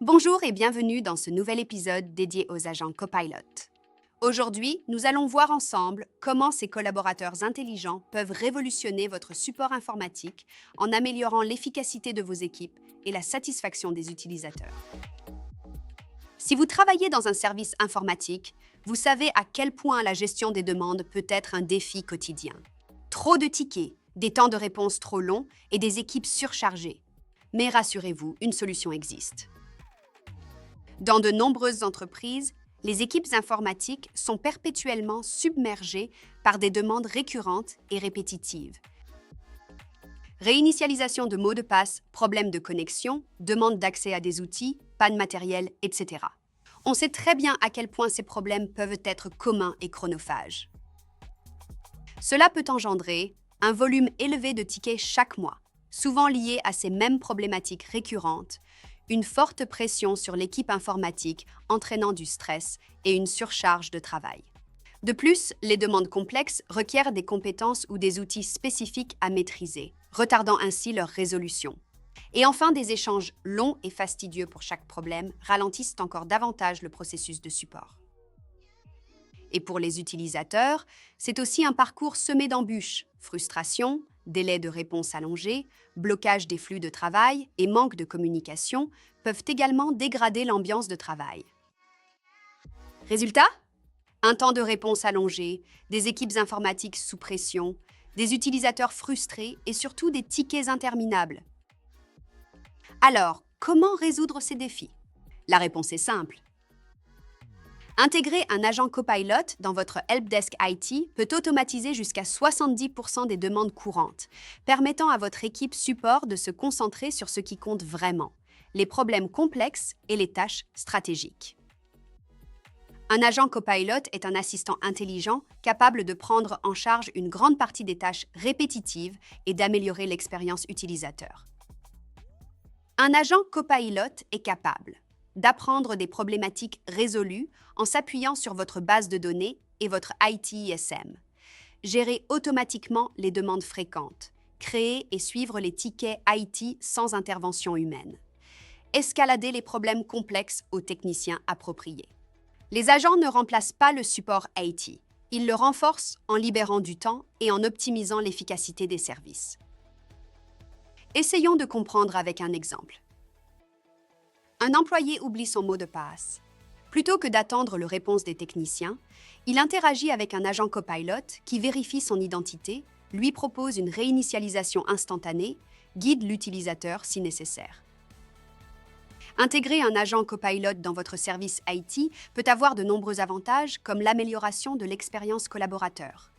Bonjour et bienvenue dans ce nouvel épisode dédié aux agents Copilot. Aujourd'hui, nous allons voir ensemble comment ces collaborateurs intelligents peuvent révolutionner votre support informatique en améliorant l'efficacité de vos équipes et la satisfaction des utilisateurs. Si vous travaillez dans un service informatique, vous savez à quel point la gestion des demandes peut être un défi quotidien. Trop de tickets, des temps de réponse trop longs et des équipes surchargées. Mais rassurez-vous, une solution existe. Dans de nombreuses entreprises, les équipes informatiques sont perpétuellement submergées par des demandes récurrentes et répétitives. Réinitialisation de mots de passe, problèmes de connexion, demande d'accès à des outils, panne matérielle, etc. On sait très bien à quel point ces problèmes peuvent être communs et chronophages. Cela peut engendrer un volume élevé de tickets chaque mois, souvent liés à ces mêmes problématiques récurrentes, une forte pression sur l'équipe informatique entraînant du stress et une surcharge de travail. De plus, les demandes complexes requièrent des compétences ou des outils spécifiques à maîtriser, retardant ainsi leur résolution. Et enfin, des échanges longs et fastidieux pour chaque problème ralentissent encore davantage le processus de support. Et pour les utilisateurs, c'est aussi un parcours semé d'embûches, frustration, délais de réponse allongés, blocage des flux de travail et manque de communication peuvent également dégrader l'ambiance de travail. Résultat ? Un temps de réponse allongé, des équipes informatiques sous pression, des utilisateurs frustrés et surtout des tickets interminables. Alors, comment résoudre ces défis ? La réponse est simple. Intégrer un agent Copilot dans votre helpdesk IT peut automatiser jusqu'à 70% des demandes courantes, permettant à votre équipe support de se concentrer sur ce qui compte vraiment, les problèmes complexes et les tâches stratégiques. Un agent Copilot est un assistant intelligent capable de prendre en charge une grande partie des tâches répétitives et d'améliorer l'expérience utilisateur. Un agent Copilot est capable d'apprendre des problématiques résolues en s'appuyant sur votre base de données et votre ITSM, gérer automatiquement les demandes fréquentes, créer et suivre les tickets IT sans intervention humaine, escalader les problèmes complexes aux techniciens appropriés. Les agents ne remplacent pas le support IT, ils le renforcent en libérant du temps et en optimisant l'efficacité des services. Essayons de comprendre avec un exemple. Un employé oublie son mot de passe. Plutôt que d'attendre la réponse des techniciens, il interagit avec un agent Copilot qui vérifie son identité, lui propose une réinitialisation instantanée, guide l'utilisateur si nécessaire. Intégrer un agent Copilot dans votre service IT peut avoir de nombreux avantages comme l'amélioration de l'expérience collaborateur.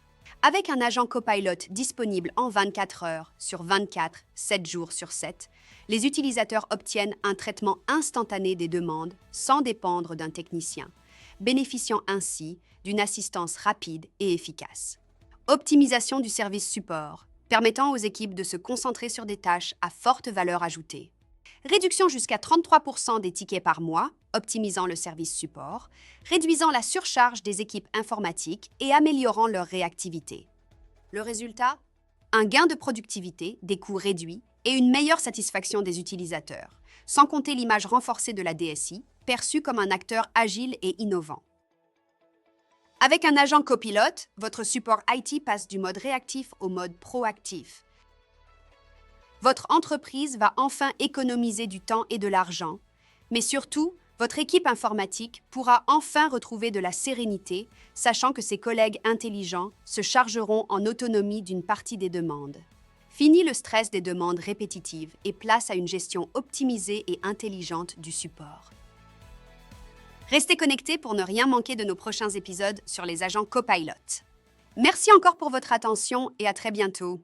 Avec un agent Copilot disponible en 24 heures sur 24, 7 jours sur 7, les utilisateurs obtiennent un traitement instantané des demandes sans dépendre d'un technicien, bénéficiant ainsi d'une assistance rapide et efficace. Optimisation du service support, permettant aux équipes de se concentrer sur des tâches à forte valeur ajoutée. Réduction jusqu'à 33% des tickets par mois, optimisant le service support, réduisant la surcharge des équipes informatiques et améliorant leur réactivité. Le résultat ? Un gain de productivité, des coûts réduits et une meilleure satisfaction des utilisateurs, sans compter l'image renforcée de la DSI, perçue comme un acteur agile et innovant. Avec un agent copilote, votre support IT passe du mode réactif au mode proactif. Votre entreprise va enfin économiser du temps et de l'argent, mais surtout, votre équipe informatique pourra enfin retrouver de la sérénité, sachant que ses collègues intelligents se chargeront en autonomie d'une partie des demandes. Fini le stress des demandes répétitives et place à une gestion optimisée et intelligente du support. Restez connectés pour ne rien manquer de nos prochains épisodes sur les agents Copilot. Merci encore pour votre attention et à très bientôt.